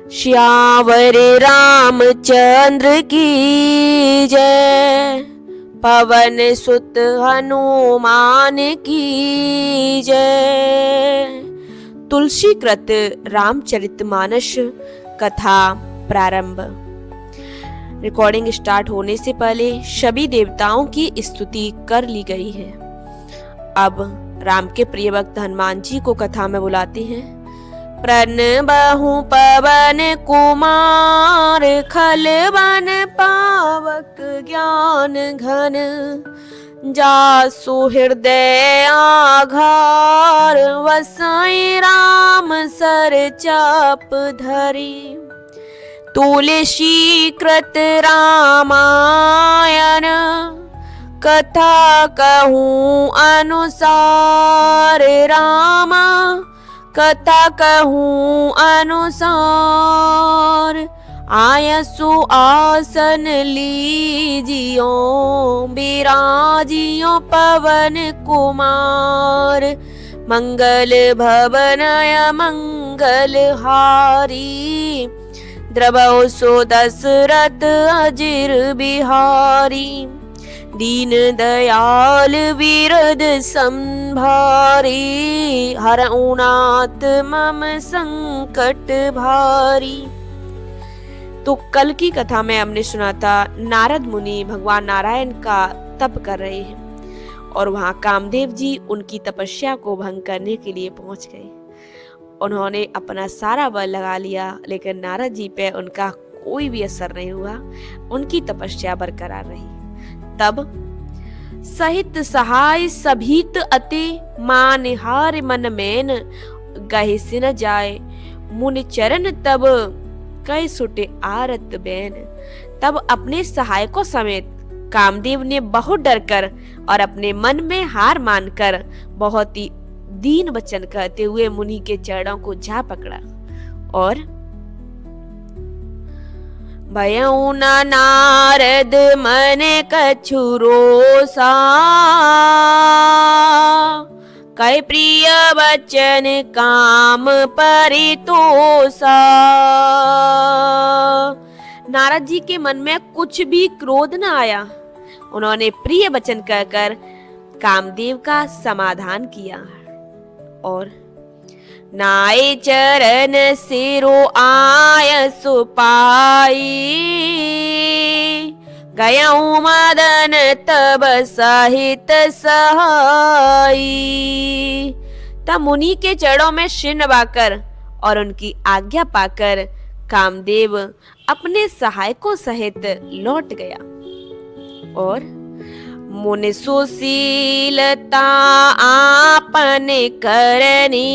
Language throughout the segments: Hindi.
श्यावर रामचंद्र की जय, पवन सुत हनुमान की जय। तुलसी कृत रामचरितमानस कथा प्रारंभ। रिकॉर्डिंग स्टार्ट होने से पहले सभी देवताओं की स्तुति कर ली गई है। अब राम के प्रिय भक्त हनुमान जी को कथा में बुलाते हैं। प्रणबहु पवन कुमार, खल बन पावक ज्ञान घन, जासु हृदय आघार, वसई राम सर चाप धरी। तुलसी कृत रामायण, कथा कहूँ अनुसार राम, कथा कहूँ अनुसार। आयसु आसन लीजियो, बिराजियो पवन कुमार। मंगल भवनय मंगल हारी, द्रवौ सो दशरथ अजिर बिहारी। दीन दयाल विरद संभारी, हरऊ नाथ मम संकट भारी। तो कल की कथा में हमने सुना था नारद मुनि भगवान नारायण का तप कर रहे हैं और वहां कामदेव जी उनकी तपस्या को भंग करने के लिए पहुंच गए। उन्होंने अपना सारा बल लगा लिया, लेकिन नारद जी पे उनका कोई भी असर नहीं हुआ, उनकी तपस्या बरकरार रही। तब सहित सहाय सभीत अति, मानहार मन मैन गहि सिन जाए। मुनि चरण तब कई सुटे आरत बैन। तब अपने सहायकों समेत कामदेव ने बहुत डर कर और अपने मन में हार मानकर बहुत ही दीन वचन कहते हुए मुनि के चरणों को जा पकड़ा और भयउ न नारद मन कछु रोसा, कै प्रिय वचन काम परितोषा। नारद जी के मन में कुछ भी क्रोध न आया। उन्होंने प्रिय वचन कहकर कामदेव का समाधान किया और नाय चरण सिरो आय सुपाई, गयऊ मदन तब सहित सहाई। तब मुनि के चरणों में सिर नवाकर और उनकी आज्ञा पाकर कामदेव अपने सहायकों सहित लौट गया और मुनि सुशीलता आपने करनी,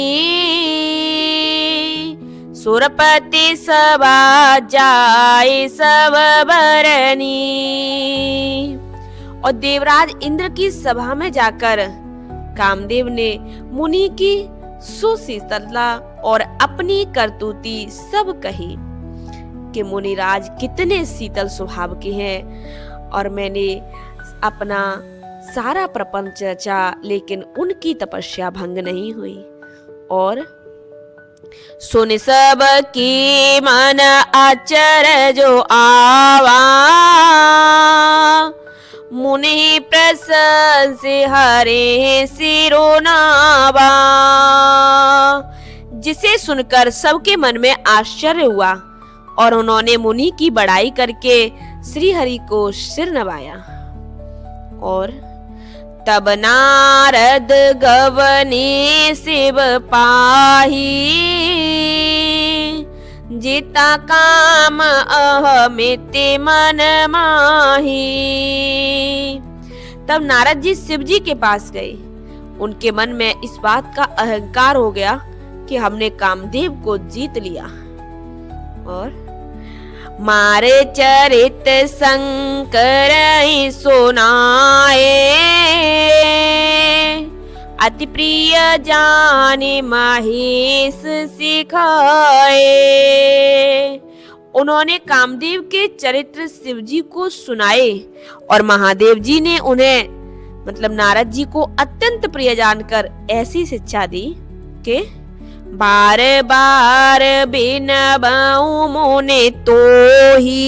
सुरपति सभा जाय सब बरनी। और देवराज इंद्र की सभा में जाकर कामदेव ने मुनि की सुशीलता और अपनी करतूती सब कही कि मुनिराज कितने शीतल स्वभाव के हैं और मैंने अपना सारा प्रपंच रचा, लेकिन उनकी तपस्या भंग नहीं हुई। और सुन सब की मन आश्चर्य आवा, मुनि प्रशंस हरे सिरो नावा। जिसे सुनकर सबके मन में आश्चर्य हुआ और उन्होंने मुनि की बड़ाई करके श्री हरि को सिर नवाया। और तब नारद गवने शिव पाही, जिता काम अहमिति मन माही। तब नारद जी शिव जी के पास गए। उनके मन में इस बात का अहंकार हो गया कि हमने कामदेव को जीत लिया और मारे चरित शंकर सुनाए, अति प्रिय जाने महेश सिखाए। उन्होंने कामदेव के चरित्र शिव जी को सुनाए और महादेव जी ने उन्हें नारद जी को अत्यंत प्रिय जानकर ऐसी शिक्षा दी कि बार बार बिनबऊ मुने तो ही,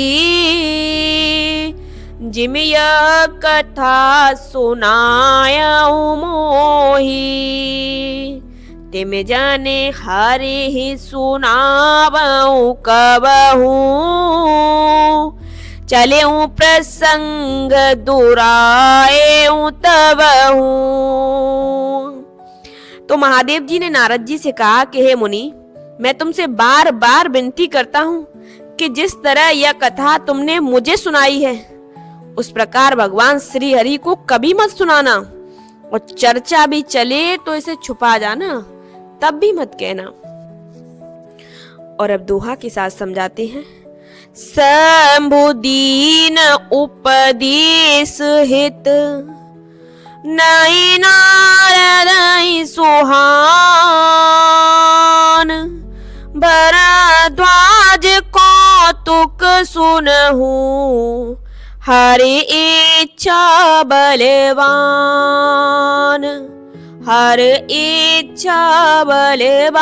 जिम यह कथा सुनायऊ मोही। तिम जाने हरि ही सुनावऊ कबहू, चले प्रसंग दुराए तबहू। तो महादेव जी ने नारद जी से कहा कि हे मुनि, मैं तुमसे बार बार विनती करता हूँ कि जिस तरह यह कथा तुमने मुझे सुनाई है उस प्रकार भगवान श्री हरि को कभी मत सुनाना, और चर्चा भी चले तो इसे छुपा जाना, तब भी मत कहना। और अब दोहा के साथ समझाते हैं। शंभु दीन उपदेश हित, नहीं नारद सुहान। भरद्वाज कौतुक सुनहु, हरि इच्छा बलवान। हर इच्छा बलवान।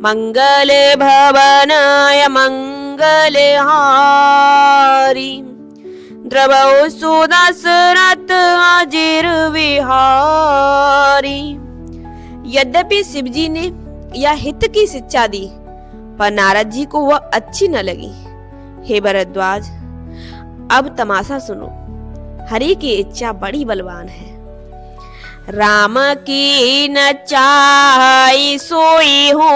मंगल भवनाय मंगल हारी, द्रवौ सुदशरथ अजिर विहारी। यद्यपि शिवजी ने यह हित की शिक्षा दी, पर नारद जी को वह अच्छी न लगी। हे भरद्वाज, अब तमाशा सुनो। हरि की इच्छा बड़ी बलवान है। राम की न चाहि सोई हो,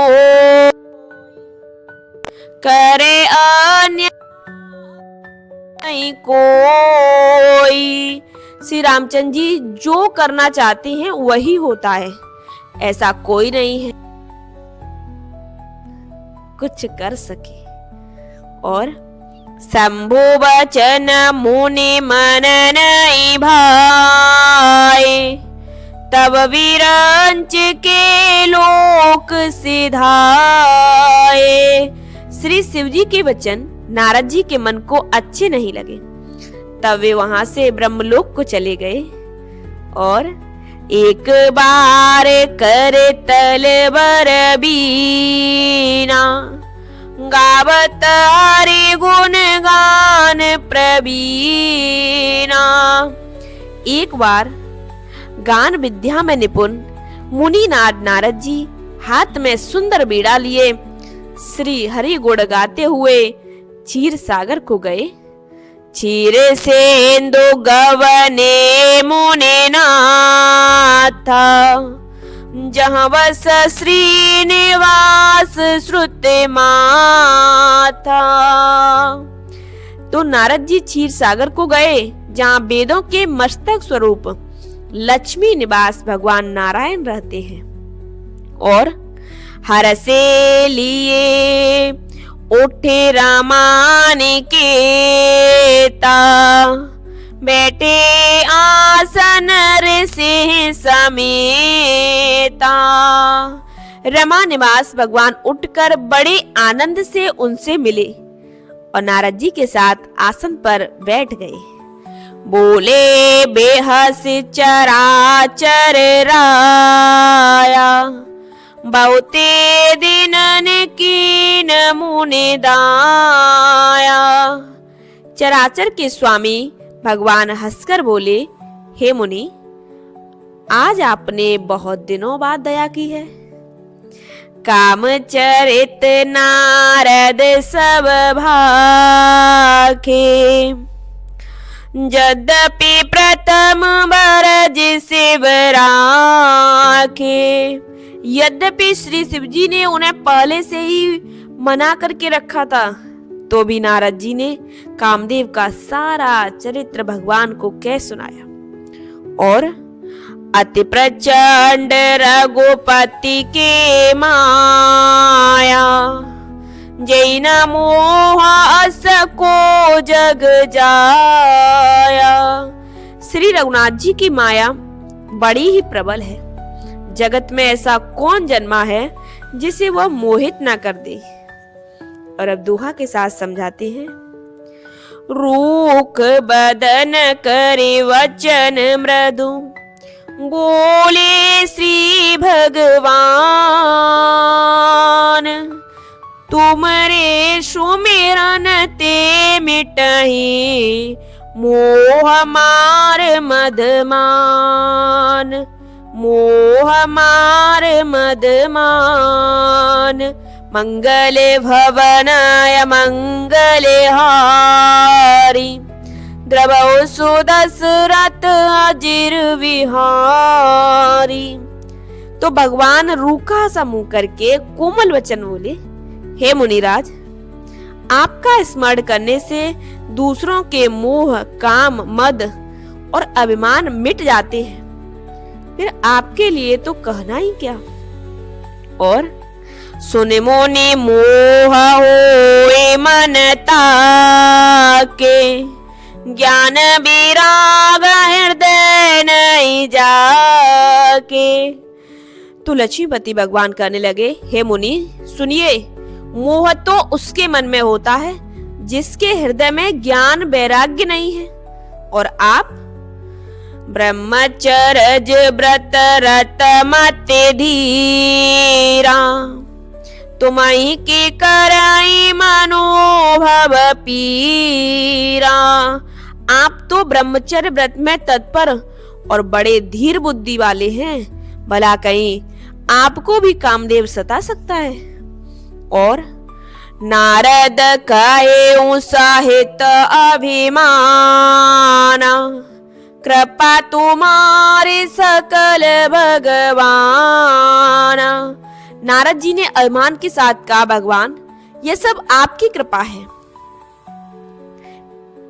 करे अन्य नहीं कोई। श्री रामचंद्र जी जो करना चाहते हैं वही होता है, ऐसा कोई नहीं है कुछ कर सके। और शंभु वचन मुनि मन नहीं भाए, तब विरंच के लोक सिधाए। श्री शिवजी के वचन नारद जी के मन को अच्छे नहीं लगे, तब वे वहां से ब्रह्मलोक को चले गए। और एक बार करे तलबर बीना, गावत हरि गुण गान प्रवीणा। एक बार गान विद्या में निपुण मुनि नारद जी हाथ में सुंदर बीड़ा लिए श्री हरि गुण गाते हुए क्षीर सागर को गए। क्षीर सेंदु गवने मुने नाथा, जहाँ बस श्रीनिवास श्रुति माथा। तो नारद जी क्षीर सागर को गए, जहाँ वेदों के मस्तक स्वरूप लक्ष्मी निवास भगवान नारायण रहते हैं। और हर से लिए उठे रामान केता, बैठे आसन ऋषि समेता। रमा निवास भगवान उठकर बड़े आनंद से उनसे मिले और नारद जी के साथ आसन पर बैठ गए। बोले बेहस चराचर राया, बहुते दिनन कीन मुनि दाया। चराचर के स्वामी भगवान हंसकर बोले, हे मुनि, आज आपने बहुत दिनों बाद दया की है। काम चरित नारद सब भाखे, यद्यपि प्रथम बरज शिव राखे। यद्यपि श्री शिवजी ने उन्हें पहले से ही मना करके रखा था, तो भी नारद जी ने कामदेव का सारा चरित्र भगवान को कह सुनाया। और अति प्रचंड रघुपति के माया, जैन मोह अस को जग जाया। श्री रघुनाथ जी की माया बड़ी ही प्रबल है। जगत में ऐसा कौन जन्मा है जिसे वह मोहित ना कर दे। और अब दोहा के साथ समझाते हैं। रूख बदन करे वचन मृदु, बोले श्री भगवान, तुमरे सुमिरन ते मिटहि मोह मार मदमान, मोह मार मदमान। मंगल भवनाय मंगल हारी, द्रवौ सुदशरथ अजिर विहारी। तो भगवान रूखा सा मुंह करके कोमल वचन बोले, हे मुनिराज, आपका स्मरण करने से दूसरों के मोह, काम, मद और अभिमान मिट जाते हैं, फिर आपके लिए तो कहना ही क्या। और सुने मोने मोह होए मन ताके, ज्ञान विराग हृदय नहीं जाके। तो लक्ष्मीपति भगवान कहने लगे, हे मुनि सुनिए, मोह तो उसके मन में होता है जिसके हृदय में ज्ञान वैराग्य नहीं है। और आप ब्रह्मचर्य व्रत रत मत धीरा, तुम्हीं की कराई मनोभव पीरा। आप तो ब्रह्मचर्य व्रत में तत्पर और बड़े धीर बुद्धि वाले हैं, भला कहीं आपको भी कामदेव सता सकता है। और नारद कहे साहित अभिमाना, कृपा तुम्हारी सकल भगवाना। नारद जी ने अभिमान के साथ कहा, भगवान ये सब आपकी कृपा है।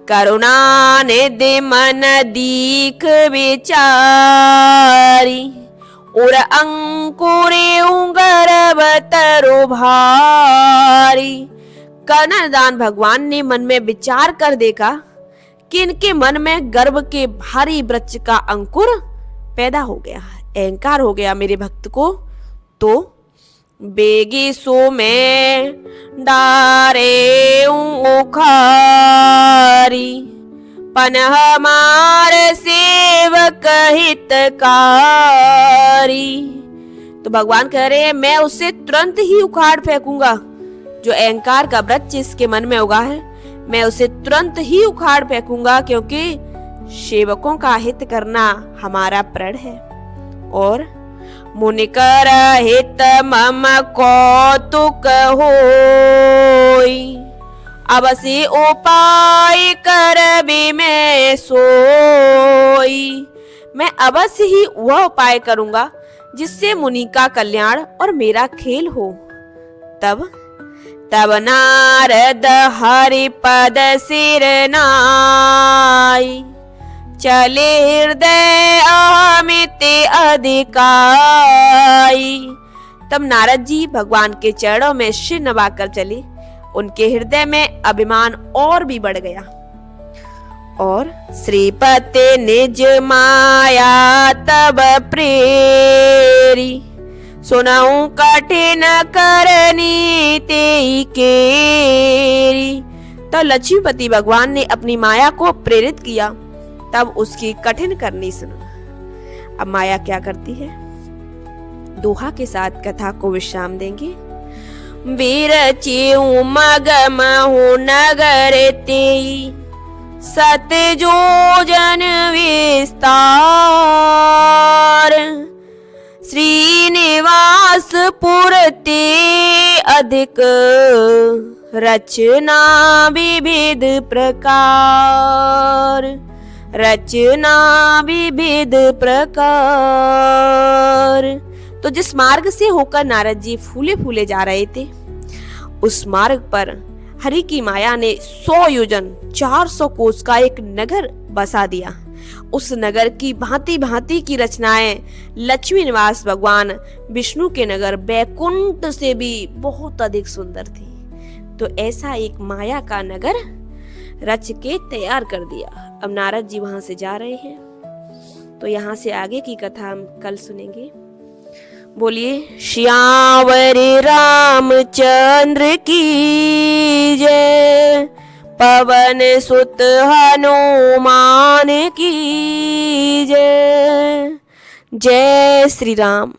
करुणा निधि मन दीख विचारी, और अंकुरे गर्भ तरु भारी। कर्णदान भगवान ने मन में विचार कर देखा कि इनके मन में गर्भ के भारी वृक्ष का अंकुर पैदा हो गया, अहंकार हो गया मेरे भक्त को। तो बेगी सो में डारे उखारी, पन हमार सेवक हितकारी। तो भगवान कह रहे हैं, मैं उसे तुरंत ही उखाड़ फेंकूंगा। जो अहंकार का वृक्ष इसके मन में उगा है, मैं उसे तुरंत ही उखाड़ फेंकूंगा, क्योंकि सेवकों का हित करना हमारा प्रण है। और मुनिकर हित मम कौतुक होई, अब से उपाय कर भी मैं सोई। मैं अवश्य ही वह उपाय करूंगा जिससे मुनि का कल्याण और मेरा खेल हो। तब नारद हरि पद सिर नाई, चले हृदय अमित अधिकाई। तब नारद जी भगवान के चरणों में सिर नवाकर चले। उनके हृदय में अभिमान और भी बढ़ गया। और श्रीपति निज माया तब प्रेरी, सुनाऊं कठिन करनी तेई केरी। तो लक्ष्मीपति भगवान ने अपनी माया को प्रेरित किया, तब उसकी कठिन करनी सुना। अब माया क्या करती है, दोहा के साथ कथा को विश्राम देंगे। बिरचिऊ मगम हो नगर तेई, सत जोजन विस्तार। श्रीनिवास पुरते अधिक, रचना विविध प्रकार। रचना विविध प्रकार। तो जिस मार्ग से होकर नारद जी फूले फूले जा रहे थे, उस मार्ग पर हरि की माया ने 100 योजन 400 कोस का एक नगर बसा दिया। उस नगर की भांति भांति की रचनाएं लक्ष्मी निवास भगवान विष्णु के नगर बैकुंठ से भी बहुत अधिक सुंदर थी। तो ऐसा एक माया का नगर रच के तैयार कर दिया। अब नारद जी वहां से जा रहे हैं, तो यहाँ से आगे की कथा हम कल सुनेंगे। बोलिए श्यावर रामचंद्र की जय, पवन सुत हनुमान की जय, जय श्री राम।